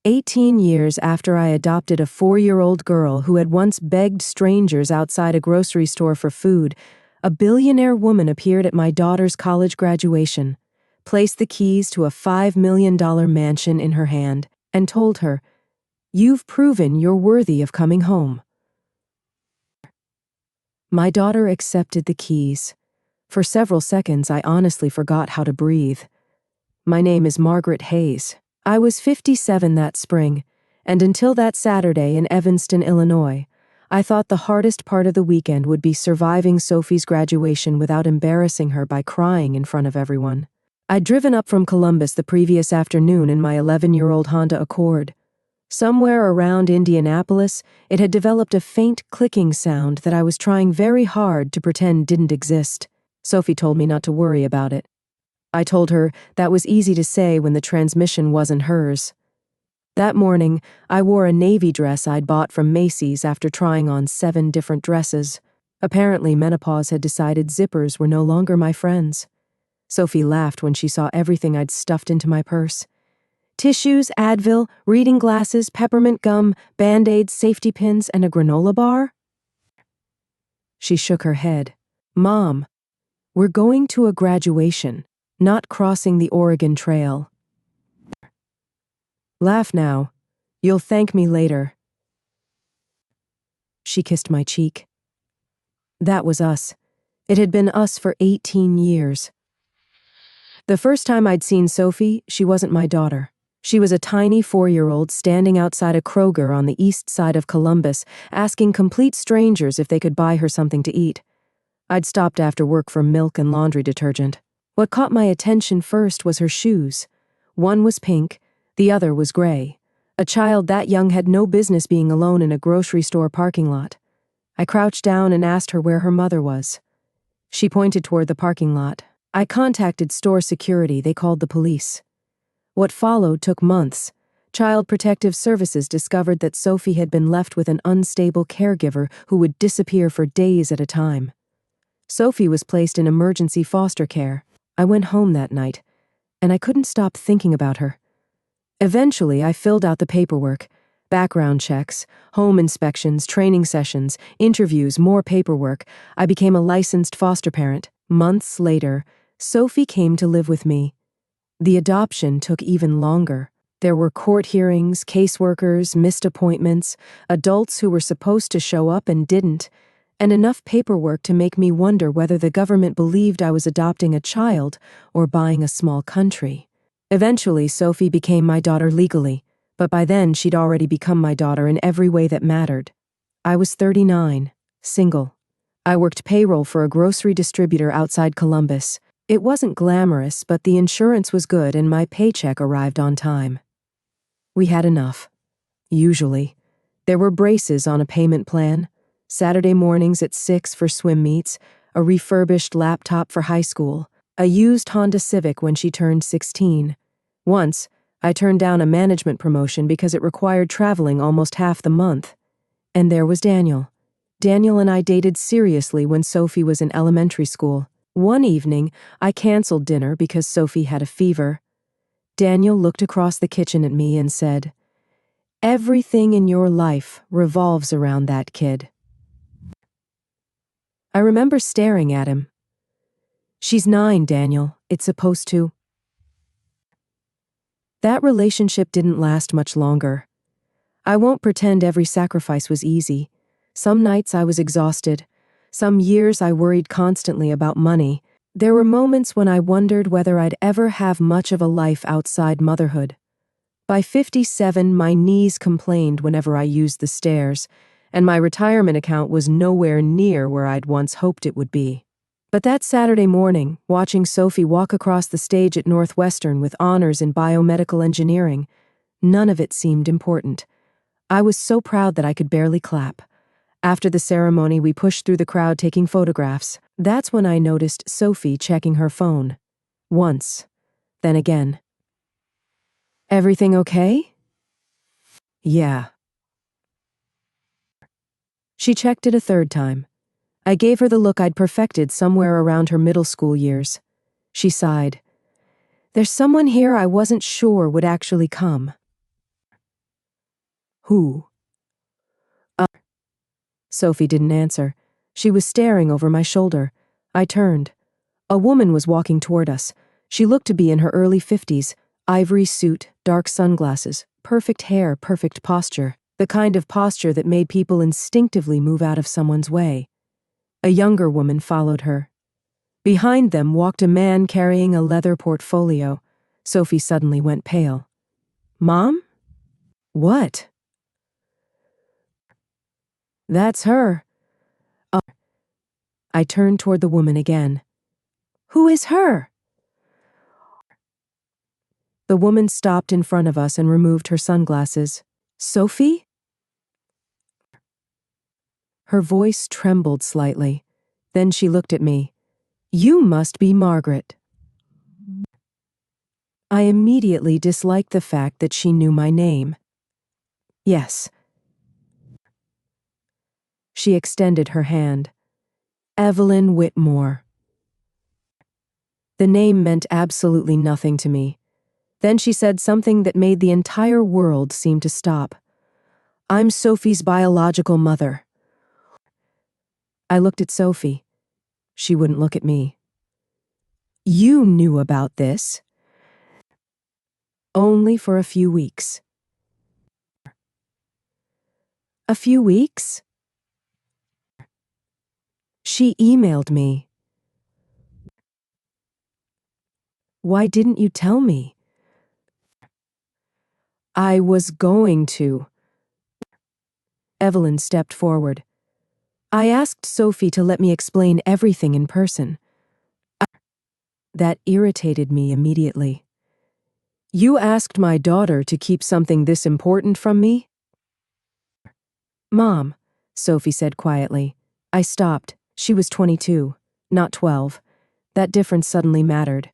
18 years after I adopted a 4-year-old girl who had once begged strangers outside a grocery store for food, a billionaire woman appeared at my daughter's college graduation, placed the keys to a $5 million mansion in her hand, and told her, "You've proven you're worthy of coming home." My daughter accepted the keys. For several seconds, I honestly forgot how to breathe. My name is Margaret Hayes. I was 57 that spring, and until that Saturday in Evanston, Illinois, I thought the hardest part of the weekend would be surviving Sophie's graduation without embarrassing her by crying in front of everyone. I'd driven up from Columbus the previous afternoon in my 11-year-old Honda Accord. Somewhere around Indianapolis, it had developed a faint clicking sound that I was trying very hard to pretend didn't exist. Sophie told me not to worry about it. I told her that was easy to say when the transmission wasn't hers. That morning, I wore a navy dress I'd bought from Macy's after trying on 7 different dresses. Apparently, menopause had decided zippers were no longer my friends. Sophie laughed when she saw everything I'd stuffed into my purse. Tissues, Advil, reading glasses, peppermint gum, Band-Aids, safety pins, and a granola bar? She shook her head. "Mom, we're going to a graduation, not crossing the Oregon Trail." "Laugh now. You'll thank me later." She kissed my cheek. That was us. It had been us for 18 years. The first time I'd seen Sophie, she wasn't my daughter. She was a tiny 4-year-old standing outside a Kroger on the east side of Columbus, asking complete strangers if they could buy her something to eat. I'd stopped after work for milk and laundry detergent. What caught my attention first was her shoes. One was pink, the other was gray. A child that young had no business being alone in a grocery store parking lot. I crouched down and asked her where her mother was. She pointed toward the parking lot. I contacted store security. They called the police. What followed took months. Child Protective Services discovered that Sophie had been left with an unstable caregiver who would disappear for days at a time. Sophie was placed in emergency foster care. I went home that night, and I couldn't stop thinking about her. Eventually, I filled out the paperwork. Background checks, home inspections, training sessions, interviews, more paperwork. I became a licensed foster parent. Months later, Sophie came to live with me. The adoption took even longer. There were court hearings, caseworkers, missed appointments, adults who were supposed to show up and didn't, and enough paperwork to make me wonder whether the government believed I was adopting a child or buying a small country. Eventually, Sophie became my daughter legally, but by then she'd already become my daughter in every way that mattered. I was 39, single. I worked payroll for a grocery distributor outside Columbus. It wasn't glamorous, but the insurance was good and my paycheck arrived on time. We had enough. Usually. There were braces on a payment plan, Saturday mornings at 6 for swim meets, a refurbished laptop for high school, a used Honda Civic when she turned 16. Once, I turned down a management promotion because it required traveling almost half the month. And there was Daniel. Daniel and I dated seriously when Sophie was in elementary school. One evening, I canceled dinner because Sophie had a fever. Daniel looked across the kitchen at me and said, "Everything in your life revolves around that kid." I remember staring at him. "She's 9, Daniel. It's supposed to." That relationship didn't last much longer. I won't pretend every sacrifice was easy. Some nights I was exhausted. Some years I worried constantly about money. There were moments when I wondered whether I'd ever have much of a life outside motherhood. By 57, my knees complained whenever I used the stairs, and my retirement account was nowhere near where I'd once hoped it would be. But that Saturday morning, watching Sophie walk across the stage at Northwestern with honors in biomedical engineering, none of it seemed important. I was so proud that I could barely clap. After the ceremony, we pushed through the crowd taking photographs. That's when I noticed Sophie checking her phone. Once, then again. "Everything okay?" "Yeah." She checked it a third time. I gave her the look I'd perfected somewhere around her middle school years. She sighed. "There's someone here I wasn't sure would actually come." Who? Sophie didn't answer. She was staring over my shoulder. I turned. A woman was walking toward us. She looked to be in her early 50s, ivory suit, dark sunglasses, perfect hair, perfect posture, the kind of posture that made people instinctively move out of someone's way. A younger woman followed her. Behind them walked a man carrying a leather portfolio. Sophie suddenly went pale. Mom? What? That's her. I turned toward the woman again. Who is her? The woman stopped in front of us and removed her sunglasses. Sophie? Her voice trembled slightly. Then she looked at me. You must be Margaret. I immediately disliked the fact that she knew my name. Yes. She extended her hand. Evelyn Whitmore. The name meant absolutely nothing to me. Then she said something that made the entire world seem to stop. I'm Sophie's biological mother. I looked at Sophie. She wouldn't look at me. You knew about this? Only for a few weeks. A few weeks? She emailed me. Why didn't you tell me? I was going to. Evelyn stepped forward. I asked Sophie to let me explain everything in person. That irritated me immediately. You asked my daughter to keep something this important from me? Mom, Sophie said quietly. I stopped. She was 22, not 12. That difference suddenly mattered.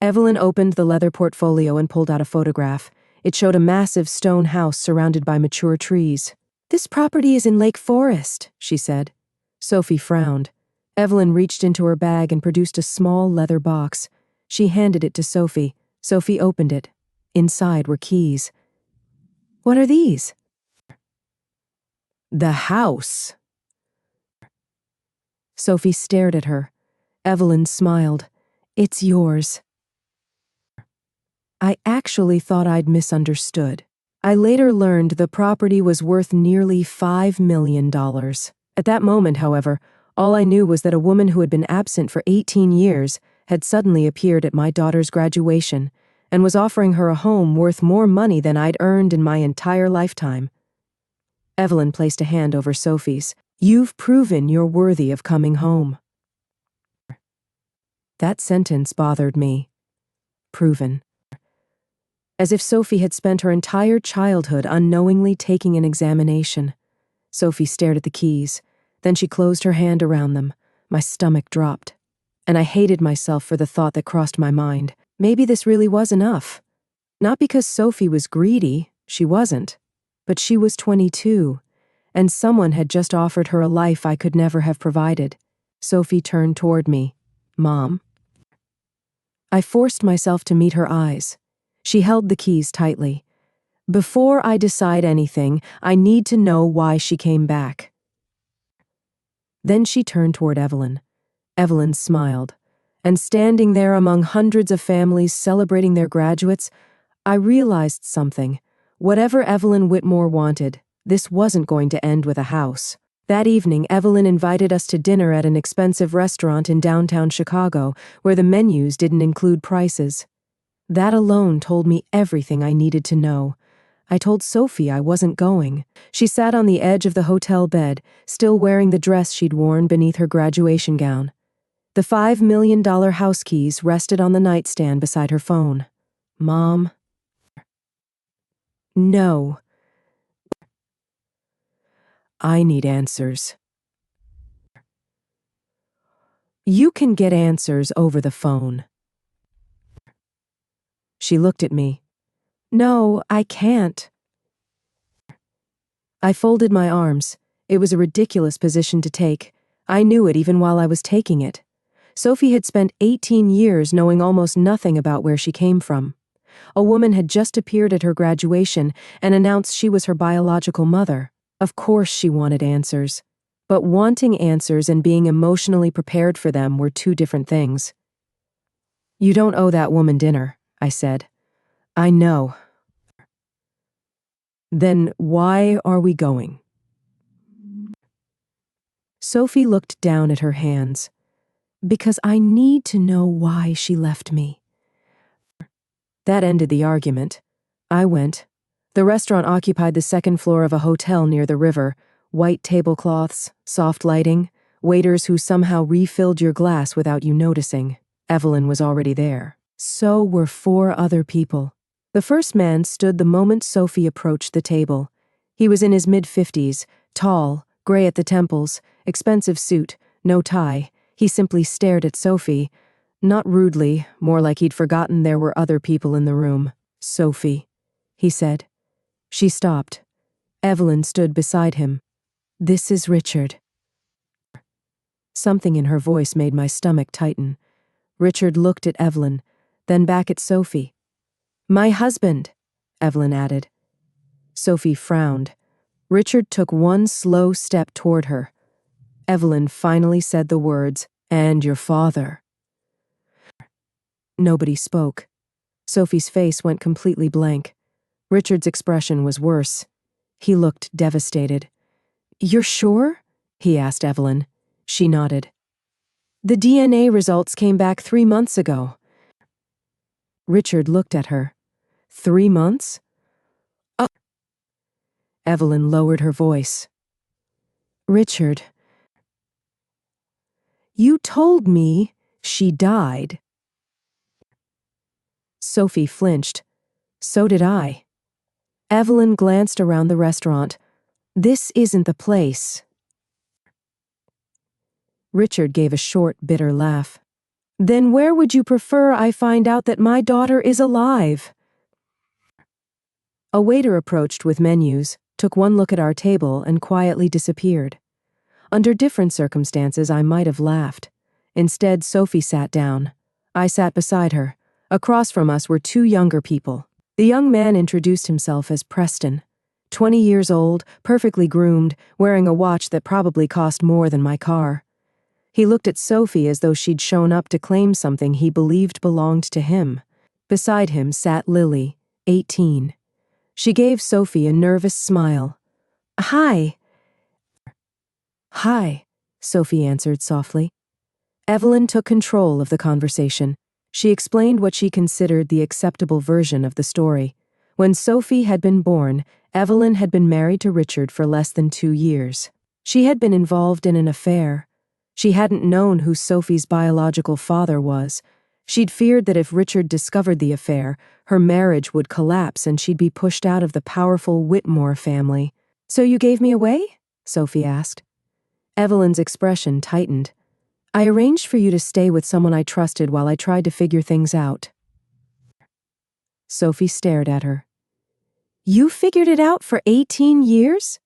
Evelyn opened the leather portfolio and pulled out a photograph. It showed a massive stone house surrounded by mature trees. This property is in Lake Forest, she said. Sophie frowned. Evelyn reached into her bag and produced a small leather box. She handed it to Sophie. Sophie opened it. Inside were keys. What are these? The house. Sophie stared at her. Evelyn smiled. It's yours. I actually thought I'd misunderstood. I later learned the property was worth nearly $5 million. At that moment, however, all I knew was that a woman who had been absent for 18 years had suddenly appeared at my daughter's graduation and was offering her a home worth more money than I'd earned in my entire lifetime. Evelyn placed a hand over Sophie's. You've proven you're worthy of coming home. That sentence bothered me. Proven. As if Sophie had spent her entire childhood unknowingly taking an examination. Sophie stared at the keys. Then she closed her hand around them. My stomach dropped. And I hated myself for the thought that crossed my mind. Maybe this really was enough. Not because Sophie was greedy, she wasn't. But she was 22, and someone had just offered her a life I could never have provided. Sophie turned toward me. Mom. I forced myself to meet her eyes. She held the keys tightly. Before I decide anything, I need to know why she came back. Then she turned toward Evelyn. Evelyn smiled. And standing there among hundreds of families celebrating their graduates, I realized something. Whatever Evelyn Whitmore wanted, this wasn't going to end with a house. That evening, Evelyn invited us to dinner at an expensive restaurant in downtown Chicago, where the menus didn't include prices. That alone told me everything I needed to know. I told Sophie I wasn't going. She sat on the edge of the hotel bed, still wearing the dress she'd worn beneath her graduation gown. The $5 million house keys rested on the nightstand beside her phone. Mom. No. I need answers. You can get answers over the phone. She looked at me. No, I can't. I folded my arms. It was a ridiculous position to take. I knew it even while I was taking it. Sophie had spent 18 years knowing almost nothing about where she came from. A woman had just appeared at her graduation and announced she was her biological mother. Of course she wanted answers. But wanting answers and being emotionally prepared for them were two different things. "You don't owe that woman dinner," I said. "I know." "Then why are we going?" Sophie looked down at her hands. "Because I need to know why she left me." That ended the argument. I went. The restaurant occupied the second floor of a hotel near the river. White tablecloths, soft lighting, waiters who somehow refilled your glass without you noticing. Evelyn was already there. So were 4 other people. The first man stood the moment Sophie approached the table. He was in his mid-50s, tall, gray at the temples, expensive suit, no tie. He simply stared at Sophie. Not rudely, more like he'd forgotten there were other people in the room. "Sophie," he said. She stopped. Evelyn stood beside him. "This is Richard." Something in her voice made my stomach tighten. Richard looked at Evelyn, then back at Sophie. "My husband," Evelyn added. Sophie frowned. Richard took one slow step toward her. Evelyn finally said the words, "And your father." Nobody spoke. Sophie's face went completely blank. Richard's expression was worse. He looked devastated. "You're sure?" he asked Evelyn. She nodded. "The DNA results came back 3 months ago." Richard looked at her. 3 months? Oh. Evelyn lowered her voice. "Richard, you told me she died." Sophie flinched. So did I. Evelyn glanced around the restaurant. "This isn't the place." Richard gave a short, bitter laugh. "Then where would you prefer I find out that my daughter is alive?" A waiter approached with menus, took one look at our table, and quietly disappeared. Under different circumstances, I might have laughed. Instead, Sophie sat down. I sat beside her. Across from us were 2 younger people. The young man introduced himself as Preston. 20 years old, perfectly groomed, wearing a watch that probably cost more than my car. He looked at Sophie as though she'd shown up to claim something he believed belonged to him. Beside him sat Lily, 18. She gave Sophie a nervous smile. "Hi." "Hi," Sophie answered softly. Evelyn took control of the conversation. She explained what she considered the acceptable version of the story. When Sophie had been born, Evelyn had been married to Richard for less than 2 years. She had been involved in an affair. She hadn't known who Sophie's biological father was. She'd feared that if Richard discovered the affair, her marriage would collapse and she'd be pushed out of the powerful Whitmore family. "So you gave me away?" Sophie asked. Evelyn's expression tightened. "I arranged for you to stay with someone I trusted while I tried to figure things out." Sophie stared at her. "You figured it out for 18 years?"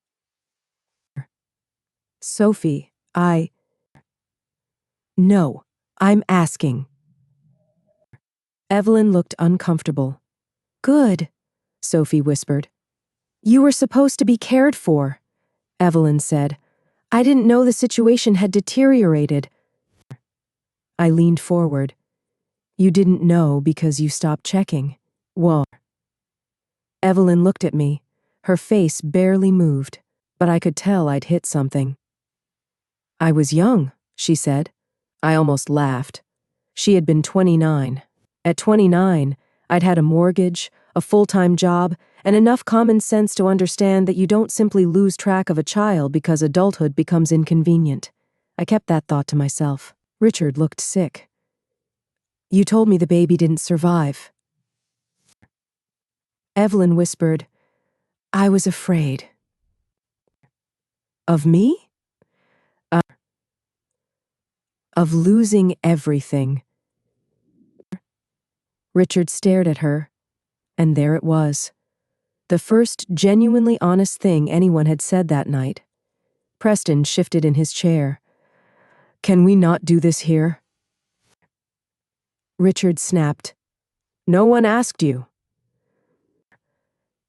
"Sophie, No, I'm asking." Evelyn looked uncomfortable. "Good," Sophie whispered. "You were supposed to be cared for," Evelyn said. "I didn't know the situation had deteriorated." I leaned forward. "You didn't know because you stopped checking." "Well." Evelyn looked at me. Her face barely moved, but I could tell I'd hit something. "I was young," she said. I almost laughed. She had been 29. At 29, I'd had a mortgage, a full-time job, and enough common sense to understand that you don't simply lose track of a child because adulthood becomes inconvenient. I kept that thought to myself. Richard looked sick. "You told me the baby didn't survive." Evelyn whispered, "I was afraid." "Of me?" "Of losing everything." Richard stared at her, and there it was. The first genuinely honest thing anyone had said that night. Preston shifted in his chair. "Can we not do this here?" Richard snapped. "No one asked you."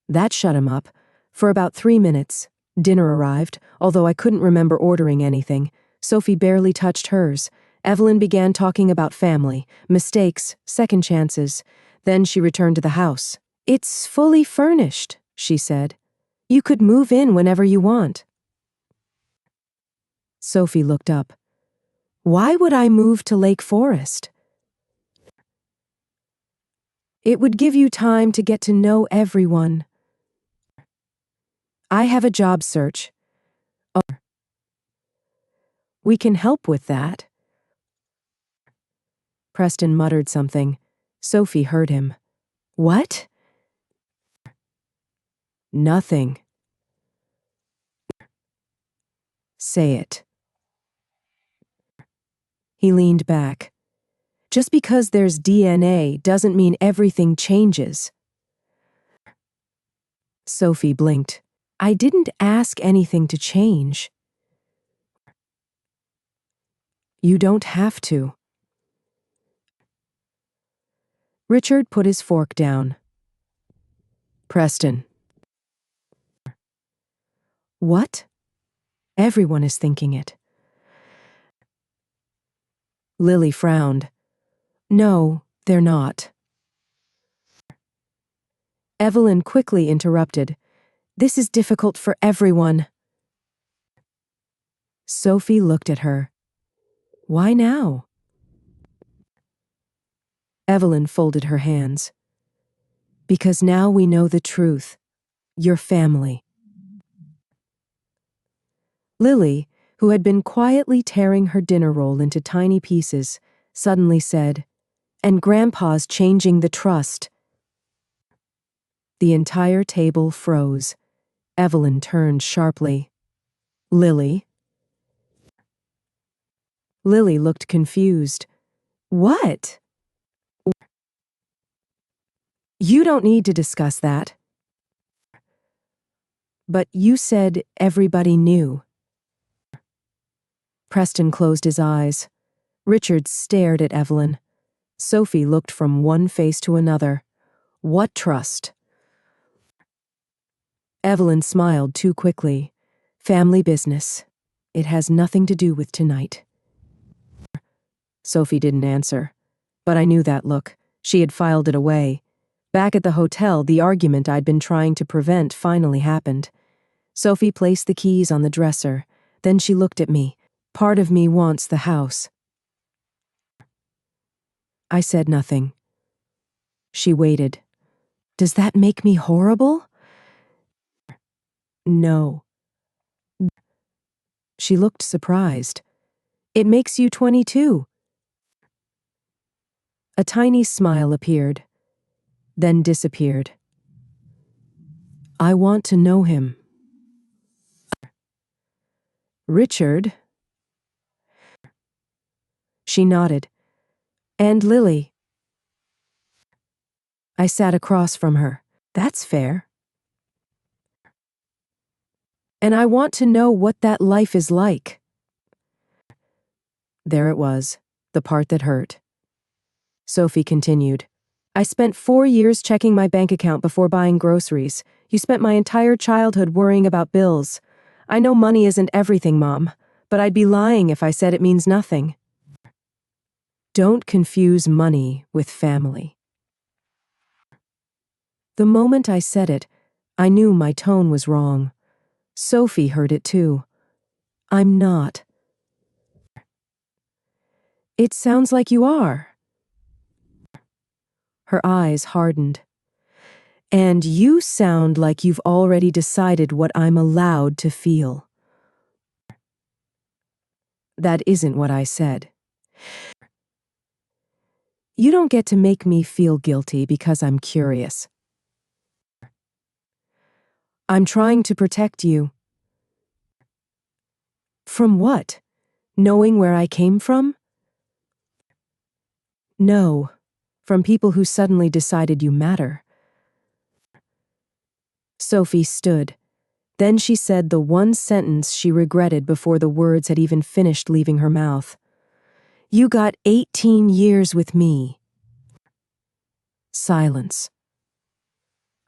That shut him up. For about 3 minutes. Dinner arrived, although I couldn't remember ordering anything. Sophie barely touched hers. Evelyn began talking about family, mistakes, second chances. Then she returned to the house. "It's fully furnished," she said. "You could move in whenever you want." Sophie looked up. "Why would I move to Lake Forest?" "It would give you time to get to know everyone." "I have a job search." "Oh, we can help with that." Preston muttered something. Sophie heard him. "What?" "Nothing." "Say it." He leaned back. "Just because there's DNA doesn't mean everything changes." Sophie blinked. "I didn't ask anything to change." "You don't have to." Richard put his fork down. "Preston." "What?" "Everyone is thinking it." Lily frowned. "No, they're not." Evelyn quickly interrupted. "This is difficult for everyone." Sophie looked at her. "Why now?" Evelyn folded her hands. "Because now we know the truth. Your family." Lily, who had been quietly tearing her dinner roll into tiny pieces, suddenly said, "And Grandpa's changing the trust." The entire table froze. Evelyn turned sharply. "Lily?" Lily looked confused. "What?" "You don't need to discuss that." "But you said everybody knew." Preston closed his eyes. Richard stared at Evelyn. Sophie looked from one face to another. "What trust?" Evelyn smiled too quickly. "Family business. It has nothing to do with tonight." Sophie didn't answer. But I knew that look. She had filed it away. Back at the hotel, the argument I'd been trying to prevent finally happened. Sophie placed the keys on the dresser. Then she looked at me. "Part of me wants the house." I said nothing. She waited. "Does that make me horrible?" "No." She looked surprised. "It makes you 22." A tiny smile appeared, then disappeared. "I want to know him." "Richard?" She nodded. "And Lily." I sat across from her. "That's fair." "And I want to know what that life is like." There it was, the part that hurt. Sophie continued. "I spent 4 years checking my bank account before buying groceries. You spent my entire childhood worrying about bills. I know money isn't everything, Mom, but I'd be lying if I said it means nothing." Don't confuse money with family. The moment I said it, I knew my tone was wrong. Sophie heard it too. "I'm not." "It sounds like you are." Her eyes hardened. "And you sound like you've already decided what I'm allowed to feel." That isn't what I said. You don't get to make me feel guilty because I'm curious. I'm trying to protect you. From what? Knowing where I came from? No. From people who suddenly decided you matter. Sophie stood. Then she said the one sentence she regretted before the words had even finished leaving her mouth. "You got 18 years with me." Silence.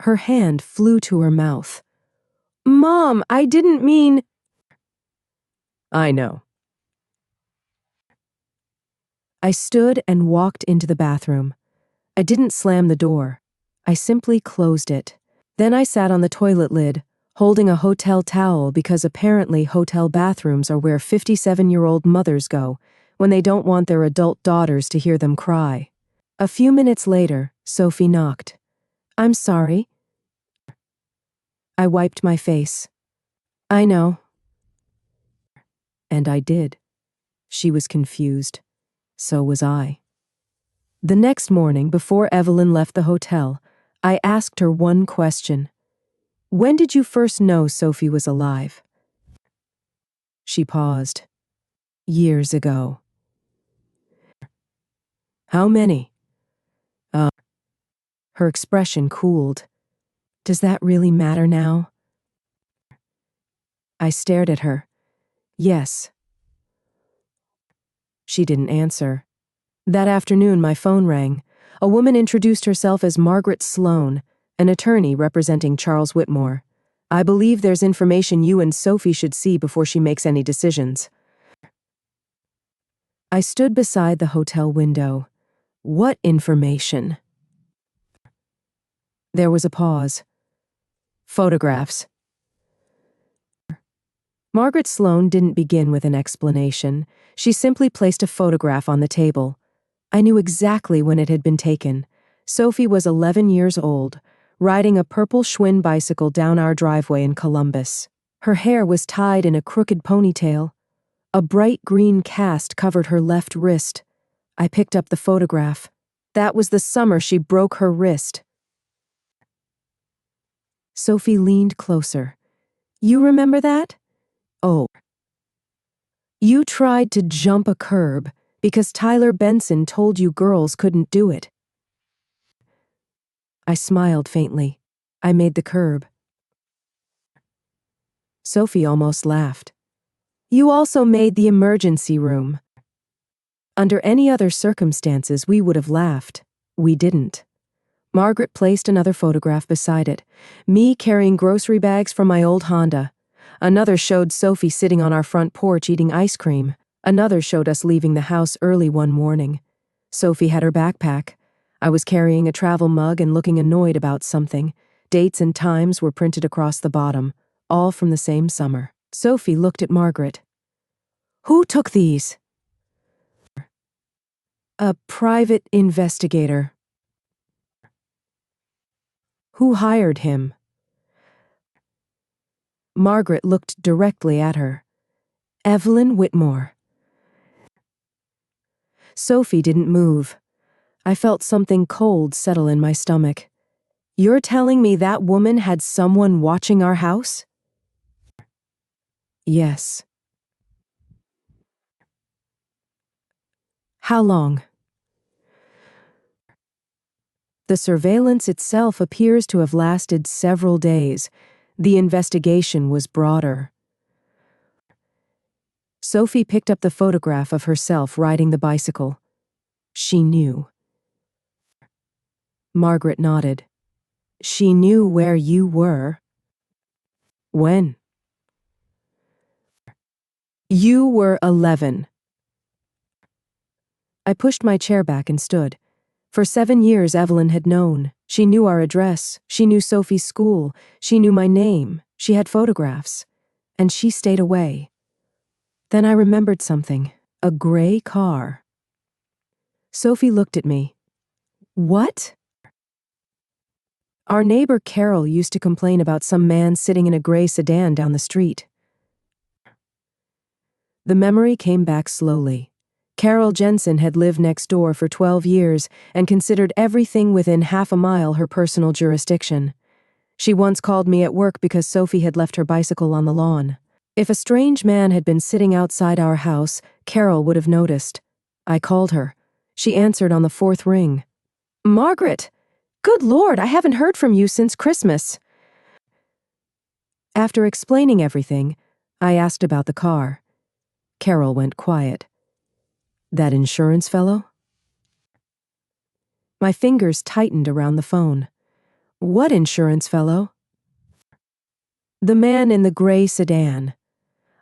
Her hand flew to her mouth. Mom, I didn't mean. I know. I stood and walked into the bathroom. I didn't slam the door. I simply closed it. Then I sat on the toilet lid, holding a hotel towel because apparently hotel bathrooms are where 57-year-old mothers go when they don't want their adult daughters to hear them cry. A few minutes later, Sophie knocked. I'm sorry. I wiped my face. I know. And I did. She was confused. So was I. The next morning, before Evelyn left the hotel, I asked her one question. When did you first know Sophie was alive? She paused. Years ago. How many? Her expression cooled. Does that really matter now? I stared at her. Yes. She didn't answer. That afternoon, my phone rang. A woman introduced herself as Margaret Sloane, an attorney representing Charles Whitmore. I believe there's information you and Sophie should see before she makes any decisions. I stood beside the hotel window. What information? There was a pause. Photographs. Margaret Sloane didn't begin with an explanation. She simply placed a photograph on the table. I knew exactly when it had been taken. Sophie was 11 years old, riding a purple Schwinn bicycle down our driveway in Columbus. Her hair was tied in a crooked ponytail. A bright green cast covered her left wrist. I picked up the photograph. That was the summer she broke her wrist. Sophie leaned closer. You remember that? Oh. You tried to jump a curb because Tyler Benson told you girls couldn't do it. I smiled faintly. I made the curb. Sophie almost laughed. You also made the emergency room. Under any other circumstances, we would have laughed. We didn't. Margaret placed another photograph beside it, me carrying grocery bags from my old Honda. Another showed Sophie sitting on our front porch eating ice cream. Another showed us leaving the house early one morning. Sophie had her backpack. I was carrying a travel mug and looking annoyed about something. Dates and times were printed across the bottom, all from the same summer. Sophie looked at Margaret. Who took these? A private investigator. Who hired him? Margaret looked directly at her. Evelyn Whitmore. Sophie didn't move. I felt something cold settle in my stomach. You're telling me that woman had someone watching our house? Yes. How long? The surveillance itself appears to have lasted several days. The investigation was broader. Sophie picked up the photograph of herself riding the bicycle. She knew. Margaret nodded. She knew where you were. When? You were 11. I pushed my chair back and stood. For 7 years, Evelyn had known. She knew our address. She knew Sophie's school. She knew my name. She had photographs. And she stayed away. Then I remembered something. A gray car. Sophie looked at me. What? Our neighbor Carol used to complain about some man sitting in a gray sedan down the street. The memory came back slowly. Carol Jensen had lived next door for 12 years and considered everything within half a mile her personal jurisdiction. She once called me at work because Sophie had left her bicycle on the lawn. If a strange man had been sitting outside our house, Carol would have noticed. I called her. She answered on the 4th ring. Margaret! Good Lord, I haven't heard from you since Christmas. After explaining everything, I asked about the car. Carol went quiet. That insurance fellow? My fingers tightened around the phone. What insurance fellow? The man in the gray sedan.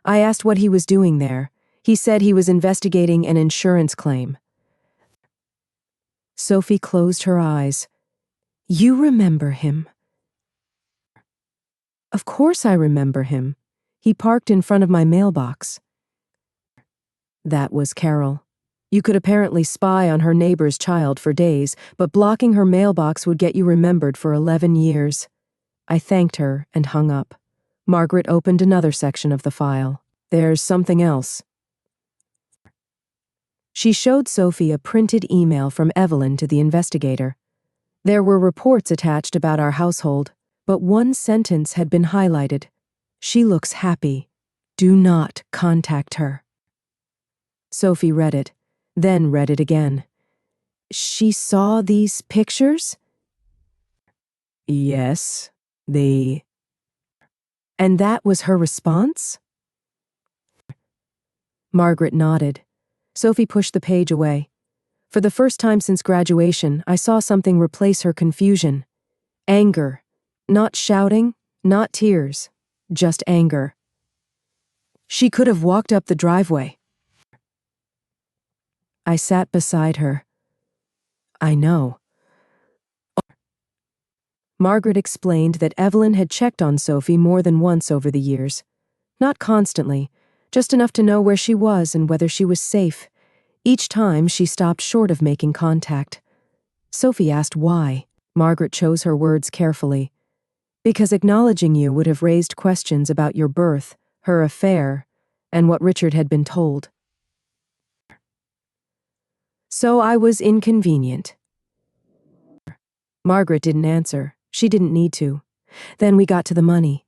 I asked what he was doing there. He said he was investigating an insurance claim. Sophie closed her eyes. You remember him? Of course I remember him. He parked in front of my mailbox. That was Carol. You could apparently spy on her neighbor's child for days, but blocking her mailbox would get you remembered for 11 years. I thanked her and hung up. Margaret opened another section of the file. There's something else. She showed Sophie a printed email from Evelyn to the investigator. There were reports attached about our household, but one sentence had been highlighted. She looks happy. Do not contact her. Sophie read it, then read it again. She saw these pictures? Yes, they... And that was her response? Margaret nodded. Sophie pushed the page away. For the first time since graduation, I saw something replace her confusion. Anger. Not shouting, not tears, just anger. She could have walked up the driveway. I sat beside her. I know. Margaret explained that Evelyn had checked on Sophie more than once over the years. Not constantly, just enough to know where she was and whether she was safe. Each time she stopped short of making contact. Sophie asked why. Margaret chose her words carefully. Because acknowledging you would have raised questions about your birth, her affair, and what Richard had been told. So I was inconvenient. Margaret didn't answer. She didn't need to. Then we got to the money.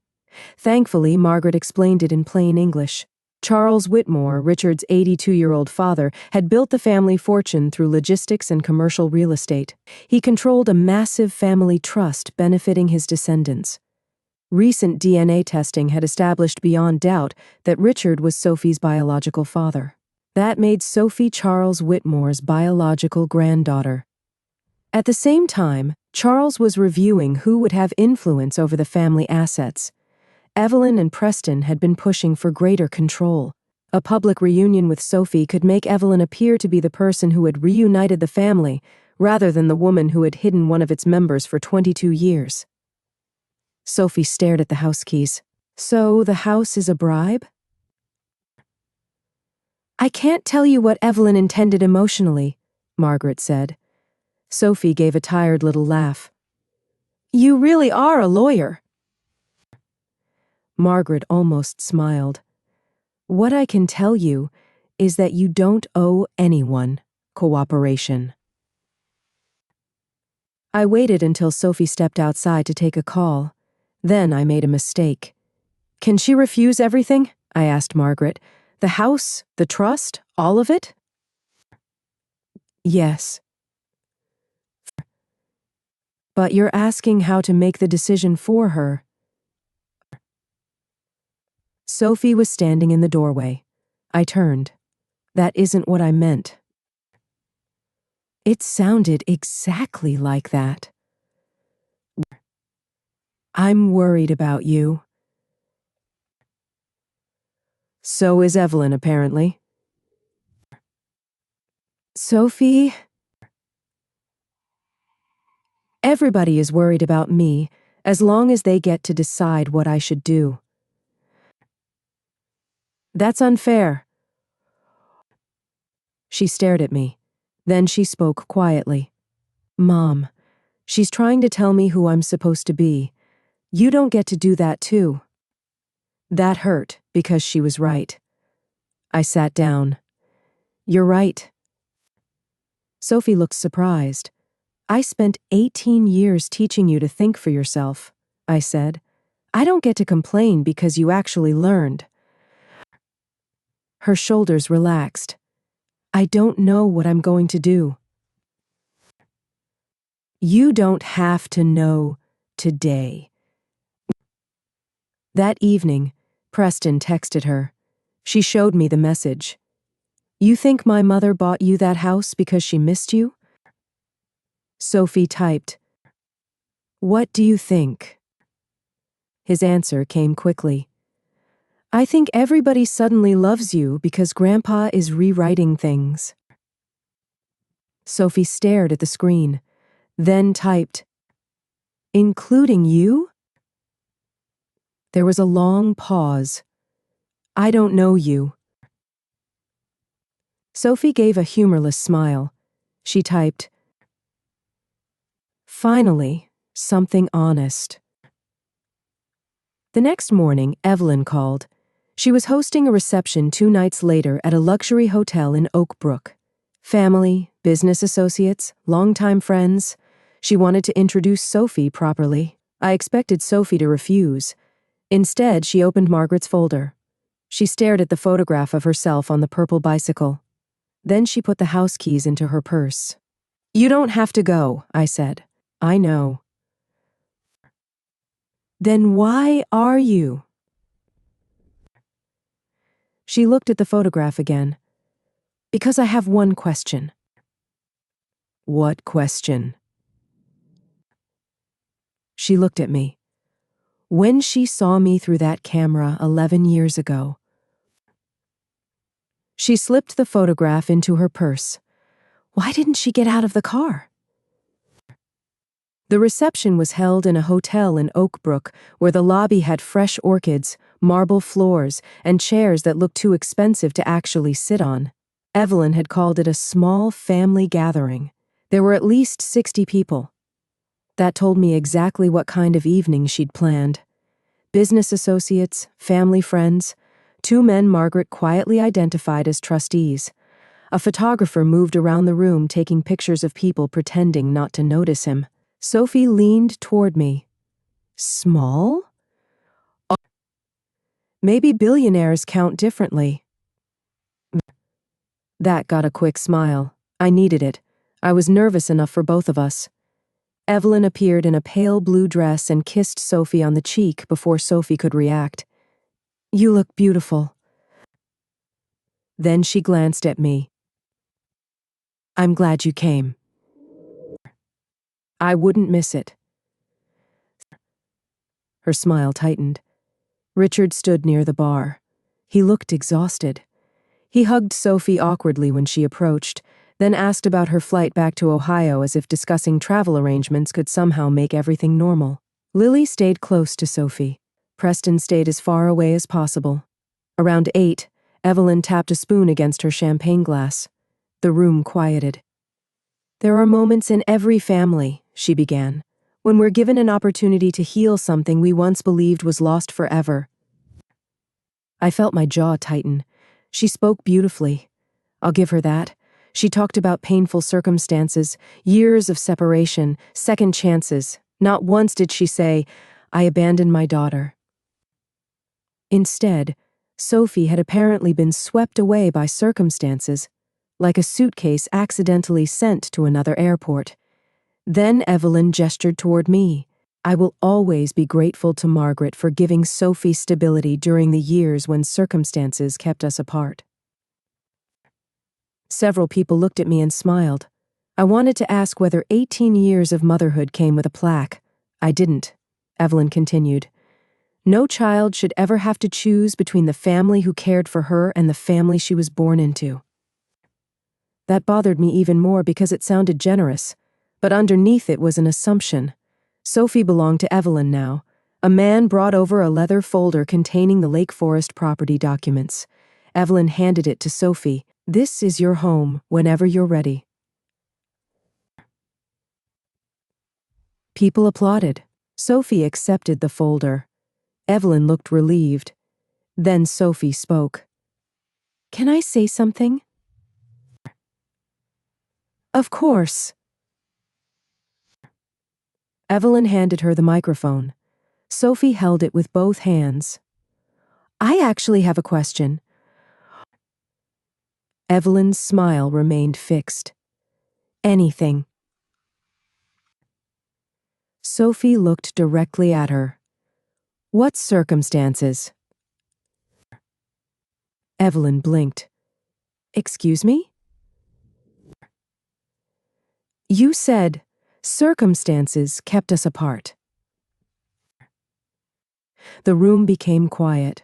Thankfully, Margaret explained it in plain English. Charles Whitmore, Richard's 82-year-old father, had built the family fortune through logistics and commercial real estate. He controlled a massive family trust benefiting his descendants. Recent DNA testing had established beyond doubt that Richard was Sophie's biological father. That made Sophie Charles Whitmore's biological granddaughter. At the same time, Charles was reviewing who would have influence over the family assets. Evelyn and Preston had been pushing for greater control. A public reunion with Sophie could make Evelyn appear to be the person who had reunited the family, rather than the woman who had hidden one of its members for 22 years. Sophie stared at the house keys. So the house is a bribe? I can't tell you what Evelyn intended emotionally, Margaret said. Sophie gave a tired little laugh. You really are a lawyer. Margaret almost smiled. What I can tell you is that you don't owe anyone cooperation. I waited until Sophie stepped outside to take a call. Then I made a mistake. Can she refuse everything? I asked Margaret. The house, the trust, all of it? Yes. But you're asking how to make the decision for her. Sophie was standing in the doorway. I turned. That isn't what I meant. It sounded exactly like that. I'm worried about you. So is Evelyn, apparently. Sophie? Everybody is worried about me, as long as they get to decide what I should do. That's unfair. She stared at me. Then she spoke quietly. Mom, she's trying to tell me who I'm supposed to be. You don't get to do that too. That hurt, because she was right. I sat down. You're right. Sophie looked surprised. I spent 18 years teaching you to think for yourself, I said. I don't get to complain because you actually learned. Her shoulders relaxed. I don't know what I'm going to do. You don't have to know today. That evening, Preston texted her. She showed me the message. You think my mother bought you that house because she missed you? Sophie typed. What do you think? His answer came quickly. I think everybody suddenly loves you because Grandpa is rewriting things. Sophie stared at the screen, then typed, including you? There was a long pause. I don't know you. Sophie gave a humorless smile. She typed, finally, something honest. The next morning, Evelyn called. She was hosting a reception 2 nights later at a luxury hotel in Oak Brook. Family, business associates, longtime friends. She wanted to introduce Sophie properly. I expected Sophie to refuse. Instead, she opened Margaret's folder. She stared at the photograph of herself on the purple bicycle. Then she put the house keys into her purse. You don't have to go, I said. I know. Then why are you? She looked at the photograph again. Because I have one question. What question? She looked at me. When she saw me through that camera 11 years ago. She slipped the photograph into her purse. Why didn't she get out of the car? The reception was held in a hotel in Oak Brook where the lobby had fresh orchids, marble floors, and chairs that looked too expensive to actually sit on. Evelyn had called it a small family gathering. There were at least 60 people. That told me exactly what kind of evening she'd planned. Business associates, family friends, 2 men Margaret quietly identified as trustees. A photographer moved around the room taking pictures of people pretending not to notice him. Sophie leaned toward me. Small? Maybe billionaires count differently. That got a quick smile. I needed it. I was nervous enough for both of us. Evelyn appeared in a pale blue dress and kissed Sophie on the cheek before Sophie could react. You look beautiful. Then she glanced at me. I'm glad you came. I wouldn't miss it. Her smile tightened. Richard stood near the bar. He looked exhausted. He hugged Sophie awkwardly when she approached, then asked about her flight back to Ohio as if discussing travel arrangements could somehow make everything normal. Lily stayed close to Sophie. Preston stayed as far away as possible. Around 8, Evelyn tapped a spoon against her champagne glass. The room quieted. There are moments in every family, she began, when we're given an opportunity to heal something we once believed was lost forever. I felt my jaw tighten. She spoke beautifully. I'll give her that. She talked about painful circumstances, years of separation, second chances. Not once did she say, I abandoned my daughter. Instead, Sophie had apparently been swept away by circumstances, like a suitcase accidentally sent to another airport. Then Evelyn gestured toward me. I will always be grateful to Margaret for giving Sophie stability during the years when circumstances kept us apart. Several people looked at me and smiled. I wanted to ask whether 18 years of motherhood came with a plaque. I didn't. Evelyn continued. No child should ever have to choose between the family who cared for her and the family she was born into. That bothered me even more because it sounded generous, but underneath it was an assumption. Sophie belonged to Evelyn now. A man brought over a leather folder containing the Lake Forest property documents. Evelyn handed it to Sophie. This is your home whenever you're ready. People applauded. Sophie accepted the folder. Evelyn looked relieved. Then Sophie spoke. Can I say something? Of course. Evelyn handed her the microphone. Sophie held it with both hands. I actually have a question. Evelyn's smile remained fixed. Anything. Sophie looked directly at her. What circumstances? Evelyn blinked. Excuse me? You said circumstances kept us apart. The room became quiet.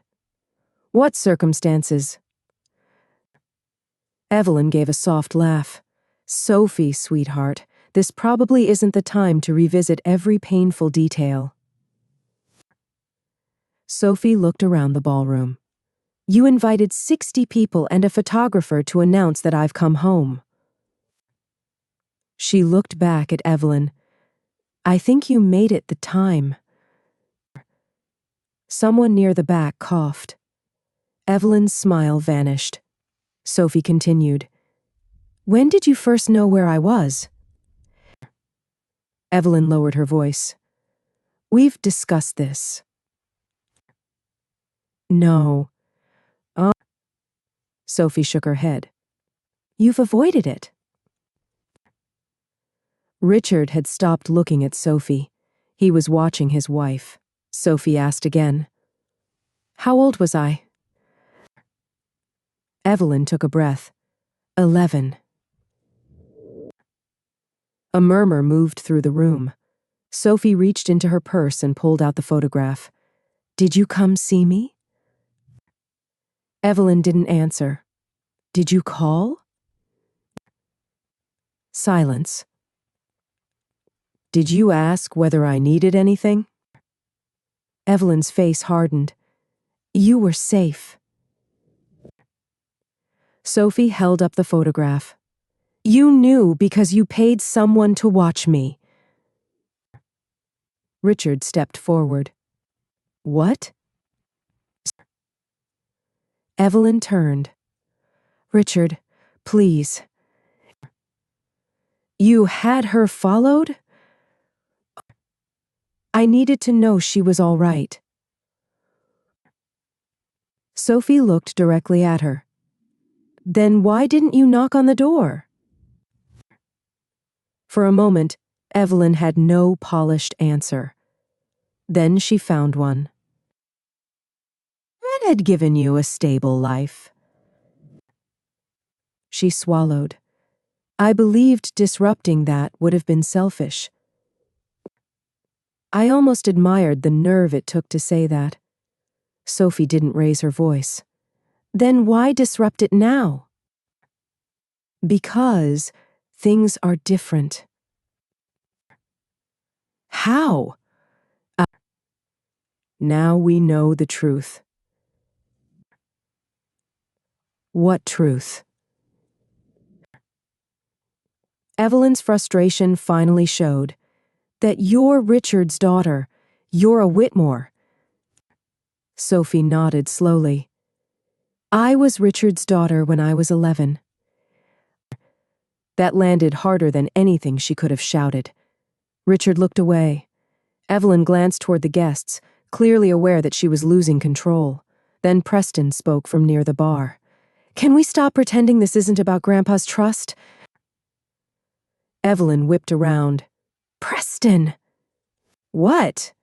What circumstances? Evelyn gave a soft laugh. Sophie, sweetheart, this probably isn't the time to revisit every painful detail. Sophie looked around the ballroom. You invited 60 people and a photographer to announce that I've come home. She looked back at Evelyn. I think you made it the time. Someone near the back coughed. Evelyn's smile vanished. Sophie continued. When did you first know where I was? Evelyn lowered her voice. We've discussed this. No. Oh. Sophie shook her head. You've avoided it. Richard had stopped looking at Sophie. He was watching his wife. Sophie asked again. How old was I? Evelyn took a breath. 11. A murmur moved through the room. Sophie reached into her purse and pulled out the photograph. Did you come see me? Evelyn didn't answer. Did you call? Silence. Did you ask whether I needed anything? Evelyn's face hardened. You were safe. Sophie held up the photograph. You knew because you paid someone to watch me. Richard stepped forward. What? Evelyn turned. Richard, please. You had her followed? I needed to know she was all right. Sophie looked directly at her. Then why didn't you knock on the door? For a moment, Evelyn had no polished answer. Then she found one. Red had given you a stable life. She swallowed. I believed disrupting that would have been selfish. I almost admired the nerve it took to say that. Sophie didn't raise her voice. Then why disrupt it now? Because things are different. How? Now we know the truth. What truth? Evelyn's frustration finally showed. That you're Richard's daughter. You're a Whitmore. Sophie nodded slowly. I was Richard's daughter when I was 11. That landed harder than anything she could have shouted. Richard looked away. Evelyn glanced toward the guests, clearly aware that she was losing control. Then Preston spoke from near the bar. Can we stop pretending this isn't about Grandpa's trust? Evelyn whipped around. Preston! What?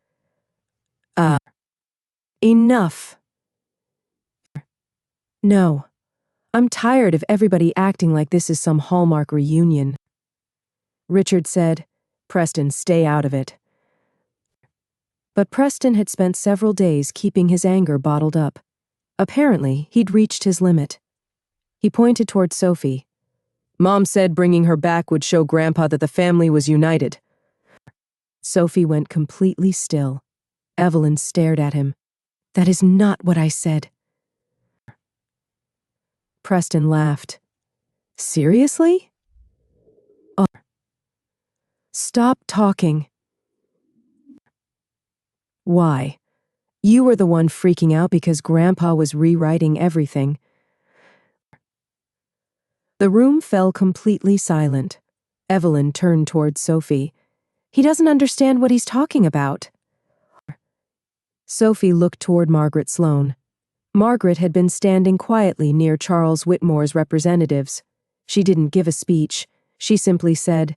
Enough. No. I'm tired of everybody acting like this is some Hallmark reunion. Richard said, Preston, stay out of it. But Preston had spent several days keeping his anger bottled up. Apparently, he'd reached his limit. He pointed toward Sophie. Mom said bringing her back would show Grandpa that the family was united. Sophie went completely still. Evelyn stared at him. That is not what I said. Preston laughed. Seriously? Oh. Stop talking. Why? You were the one freaking out because Grandpa was rewriting everything. The room fell completely silent. Evelyn turned toward Sophie. He doesn't understand what he's talking about. Sophie looked toward Margaret Sloane. Margaret had been standing quietly near Charles Whitmore's representatives. She didn't give a speech. She simply said,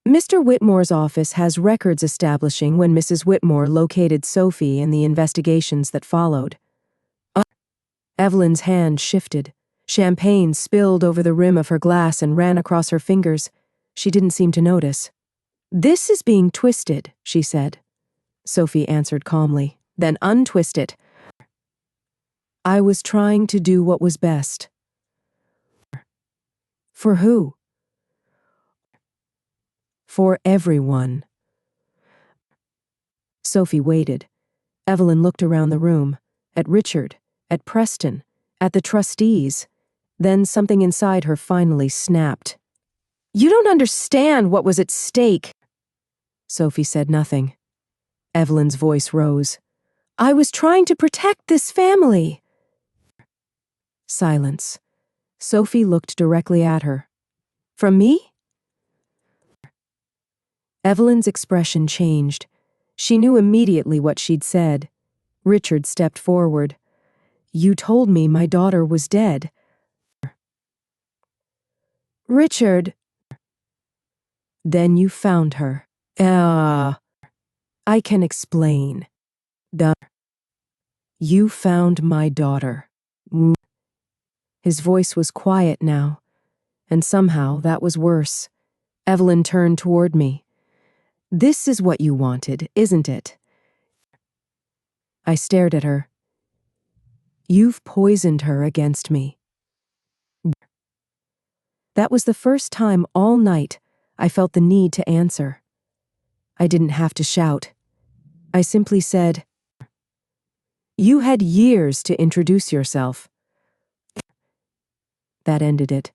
Mr. Whitmore's office has records establishing when Mrs. Whitmore located Sophie and the investigations that followed. Evelyn's hand shifted. Champagne spilled over the rim of her glass and ran across her fingers. She didn't seem to notice. This is being twisted, she said. Sophie answered calmly. Then untwist it. I was trying to do what was best. For who? For everyone. Sophie waited. Evelyn looked around the room, at Richard, at Preston, at the trustees. Then something inside her finally snapped. You don't understand what was at stake. Sophie said nothing. Evelyn's voice rose. I was trying to protect this family. Silence. Sophie looked directly at her. From me? Evelyn's expression changed. She knew immediately what she'd said. Richard stepped forward. You told me my daughter was dead. Richard. Then you found her. I can explain. You found my daughter. His voice was quiet now, and somehow that was worse. Evelyn turned toward me. This is what you wanted, isn't it? I stared at her. You've poisoned her against me. That was the first time all night I felt the need to answer. I didn't have to shout. I simply said, You had years to introduce yourself. That ended it.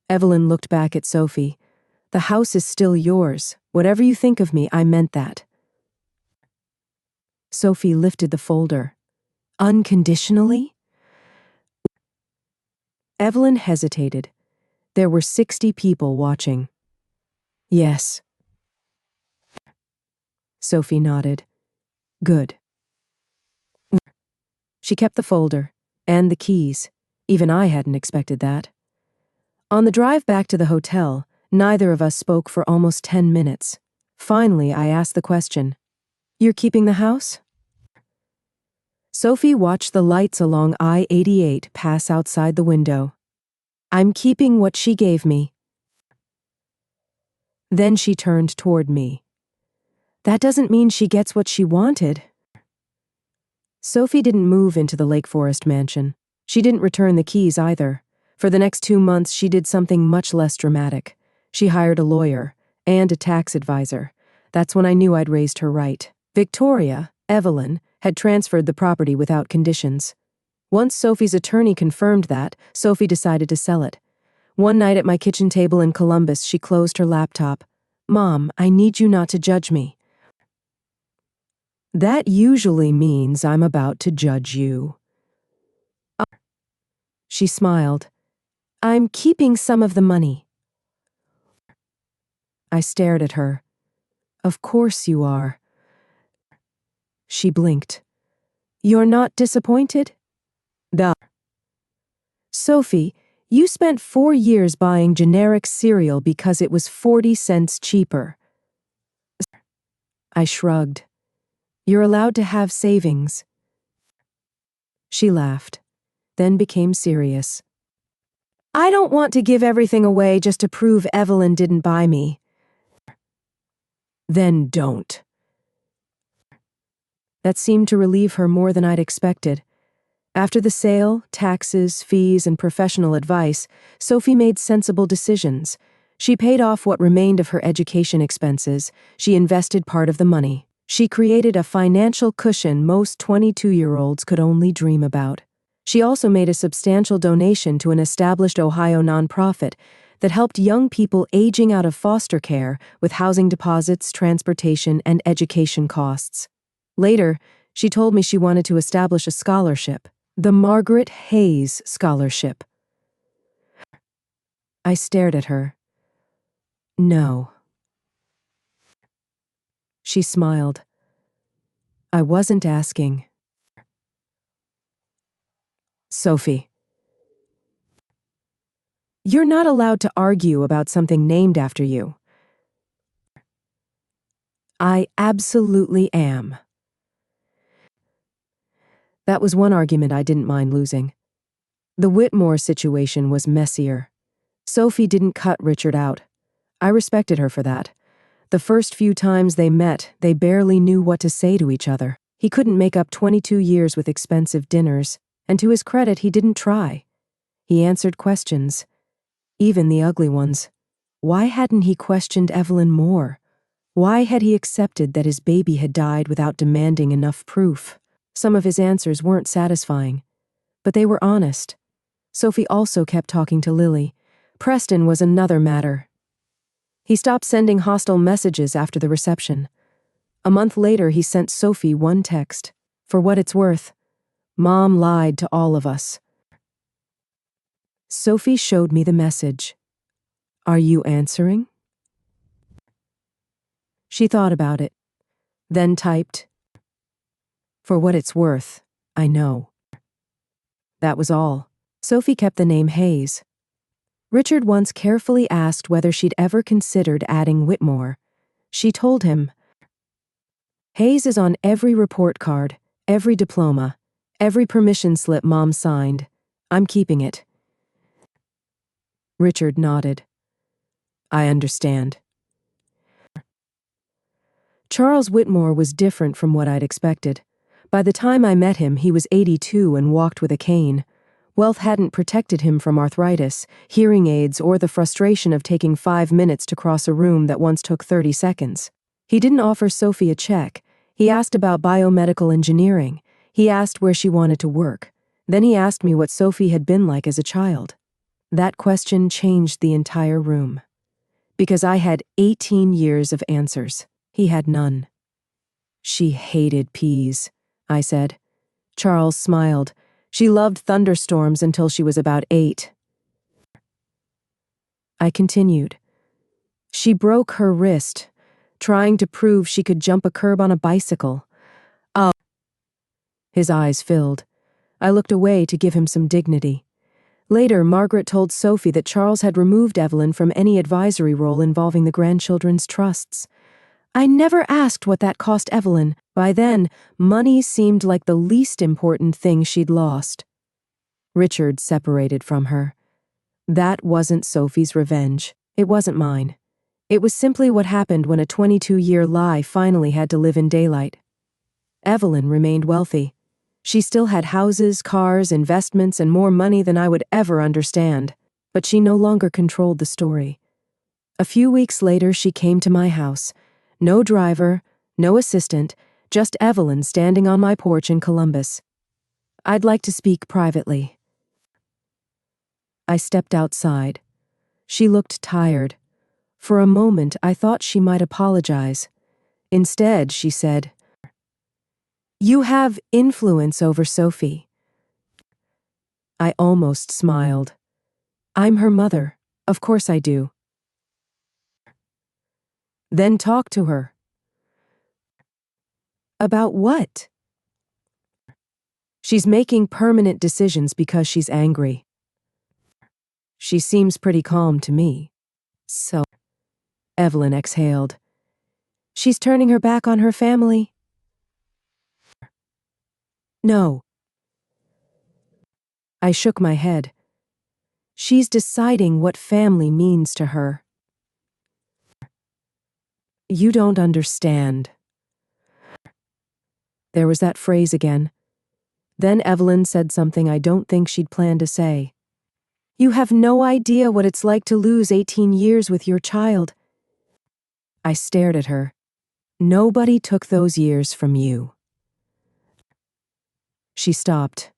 Evelyn looked back at Sophie. The house is still yours. Whatever you think of me, I meant that. Sophie lifted the folder. Unconditionally? Evelyn hesitated. There were 60 people watching. Yes. Sophie nodded. Good. She kept the folder, and the keys. Even I hadn't expected that. On the drive back to the hotel, neither of us spoke for almost 10 minutes. Finally, I asked the question, You're keeping the house? Sophie watched the lights along I-88 pass outside the window. I'm keeping what she gave me. Then she turned toward me. That doesn't mean she gets what she wanted. Sophie didn't move into the Lake Forest mansion. She didn't return the keys either. For the next 2 months, she did something much less dramatic. She hired a lawyer and a tax advisor. That's when I knew I'd raised her right. Victoria, Evelyn, had transferred the property without conditions. Once Sophie's attorney confirmed that, Sophie decided to sell it. One night at my kitchen table in Columbus, she closed her laptop. Mom, I need you not to judge me. That usually means I'm about to judge you. She smiled. I'm keeping some of the money. I stared at her. Of course you are. She blinked. You're not disappointed? Duh. Sophie, you spent 4 years buying generic cereal because it was 40 cents cheaper. I shrugged. You're allowed to have savings. She laughed, then became serious. I don't want to give everything away just to prove Evelyn didn't buy me. Then don't. That seemed to relieve her more than I'd expected. After the sale, taxes, fees, and professional advice, Sophie made sensible decisions. She paid off what remained of her education expenses. She invested part of the money. She created a financial cushion most 22-year-olds could only dream about. She also made a substantial donation to an established Ohio nonprofit that helped young people aging out of foster care with housing deposits, transportation, and education costs. Later, she told me she wanted to establish a scholarship, the Margaret Hayes Scholarship. I stared at her. No. She smiled. I wasn't asking. Sophie. You're not allowed to argue about something named after you. I absolutely am. That was one argument I didn't mind losing. The Whitmore situation was messier. Sophie didn't cut Richard out. I respected her for that. The first few times they met, they barely knew what to say to each other. He couldn't make up 22 years with expensive dinners, and to his credit, he didn't try. He answered questions, even the ugly ones. Why hadn't he questioned Evelyn more? Why had he accepted that his baby had died without demanding enough proof? Some of his answers weren't satisfying, but they were honest. Sophie also kept talking to Lily. Preston was another matter. He stopped sending hostile messages after the reception. A month later, he sent Sophie one text. For what it's worth, Mom lied to all of us. Sophie showed me the message. Are you answering? She thought about it, then typed, For what it's worth, I know. That was all. Sophie kept the name Hayes. Richard once carefully asked whether she'd ever considered adding Whitmore. She told him, Hayes is on every report card, every diploma, every permission slip Mom signed. I'm keeping it. Richard nodded. I understand. Charles Whitmore was different from what I'd expected. By the time I met him, he was 82 and walked with a cane. Wealth hadn't protected him from arthritis, hearing aids, or the frustration of taking 5 minutes to cross a room that once took 30 seconds. He didn't offer Sophie a check. He asked about biomedical engineering. He asked where she wanted to work. Then he asked me what Sophie had been like as a child. That question changed the entire room. Because I had 18 years of answers. He had none. She hated peas, I said. Charles smiled. She loved thunderstorms until she was about 8. I continued. She broke her wrist, trying to prove she could jump a curb on a bicycle. Oh. His eyes filled. I looked away to give him some dignity. Later, Margaret told Sophie that Charles had removed Evelyn from any advisory role involving the grandchildren's trusts. I never asked what that cost Evelyn. By then, money seemed like the least important thing she'd lost. Richard separated from her. That wasn't Sophie's revenge. It wasn't mine. It was simply what happened when a 22-year lie finally had to live in daylight. Evelyn remained wealthy. She still had houses, cars, investments, and more money than I would ever understand. But she no longer controlled the story. A few weeks later, she came to my house. No driver, no assistant, just Evelyn standing on my porch in Columbus. I'd like to speak privately. I stepped outside. She looked tired. For a moment, I thought she might apologize. Instead, she said, You have influence over Sophie. I almost smiled. I'm her mother. Of course I do. Then talk to her. About what? She's making permanent decisions because she's angry. She seems pretty calm to me. So, Evelyn exhaled. She's turning her back on her family? No. I shook my head. She's deciding what family means to her. You don't understand. There was that phrase again. Then Evelyn said something I don't think she'd planned to say. You have no idea what it's like to lose 18 years with your child. I stared at her. Nobody took those years from you. She stopped.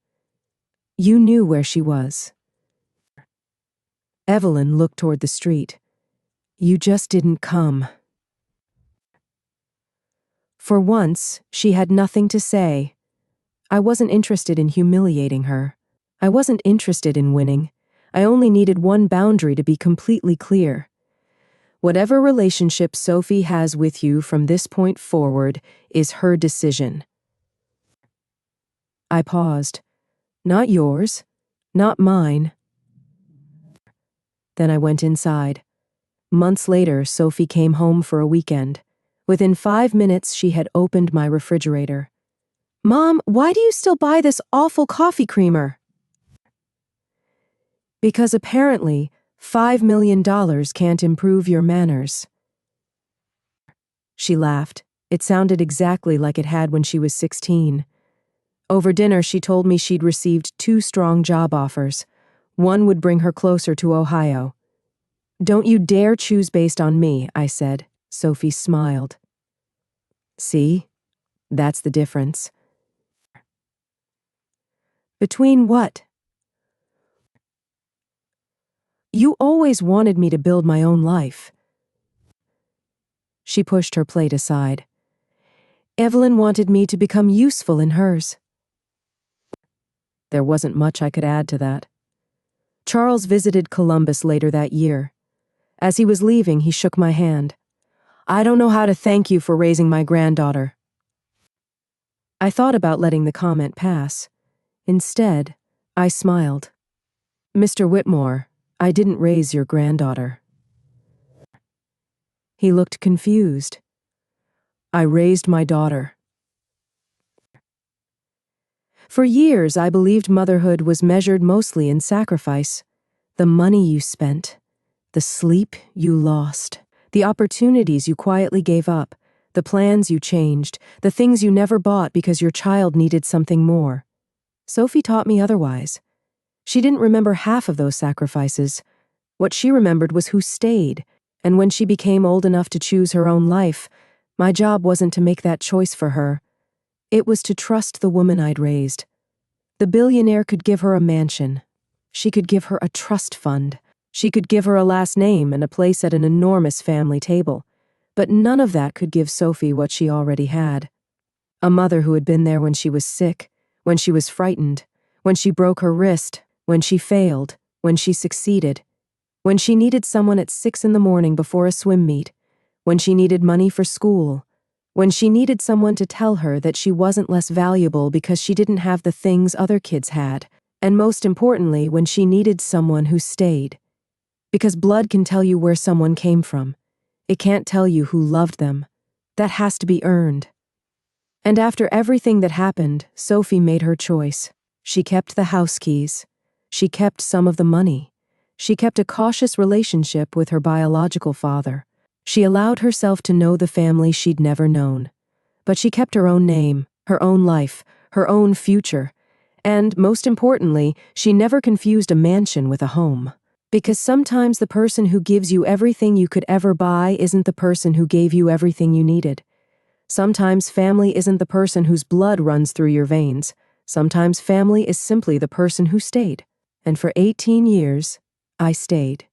You knew where she was. Evelyn looked toward the street. You just didn't come. For once, she had nothing to say. I wasn't interested in humiliating her. I wasn't interested in winning. I only needed one boundary to be completely clear. Whatever relationship Sophie has with you from this point forward is her decision. I paused. Not yours. Not mine. Then I went inside. Months later, Sophie came home for a weekend. Within 5 minutes, she had opened my refrigerator. Mom, why do you still buy this awful coffee creamer? Because apparently, $5 million can't improve your manners. She laughed. It sounded exactly like it had when she was 16. Over dinner, she told me she'd received 2 strong job offers. One would bring her closer to Ohio. "Don't you dare choose based on me," I said. Sophie smiled. "See? That's the difference." "Between what?" "You always wanted me to build my own life." She pushed her plate aside. "Evelyn wanted me to become useful in hers." There wasn't much I could add to that. Charles visited Columbus later that year. As he was leaving, he shook my hand. "I don't know how to thank you for raising my granddaughter." I thought about letting the comment pass. Instead, I smiled. "Mr. Whitmore, I didn't raise your granddaughter." He looked confused. "I raised my daughter." For years, I believed motherhood was measured mostly in sacrifice. The money you spent, the sleep you lost, the opportunities you quietly gave up, the plans you changed, the things you never bought because your child needed something more. Sophie taught me otherwise. She didn't remember half of those sacrifices. What she remembered was who stayed, and when she became old enough to choose her own life, my job wasn't to make that choice for her. It was to trust the woman I'd raised. The billionaire could give her a mansion. She could give her a trust fund. She could give her a last name and a place at an enormous family table. But none of that could give Sophie what she already had. A mother who had been there when she was sick, when she was frightened, when she broke her wrist, when she failed, when she succeeded, when she needed someone at 6 in the morning before a swim meet, when she needed money for school, when she needed someone to tell her that she wasn't less valuable because she didn't have the things other kids had, and most importantly, when she needed someone who stayed. Because blood can tell you where someone came from. It can't tell you who loved them. That has to be earned. And after everything that happened, Sophie made her choice. She kept the house keys. She kept some of the money. She kept a cautious relationship with her biological father. She allowed herself to know the family she'd never known. But she kept her own name, her own life, her own future. And, most importantly, she never confused a mansion with a home. Because sometimes the person who gives you everything you could ever buy isn't the person who gave you everything you needed. Sometimes family isn't the person whose blood runs through your veins. Sometimes family is simply the person who stayed. And for 18 years, I stayed.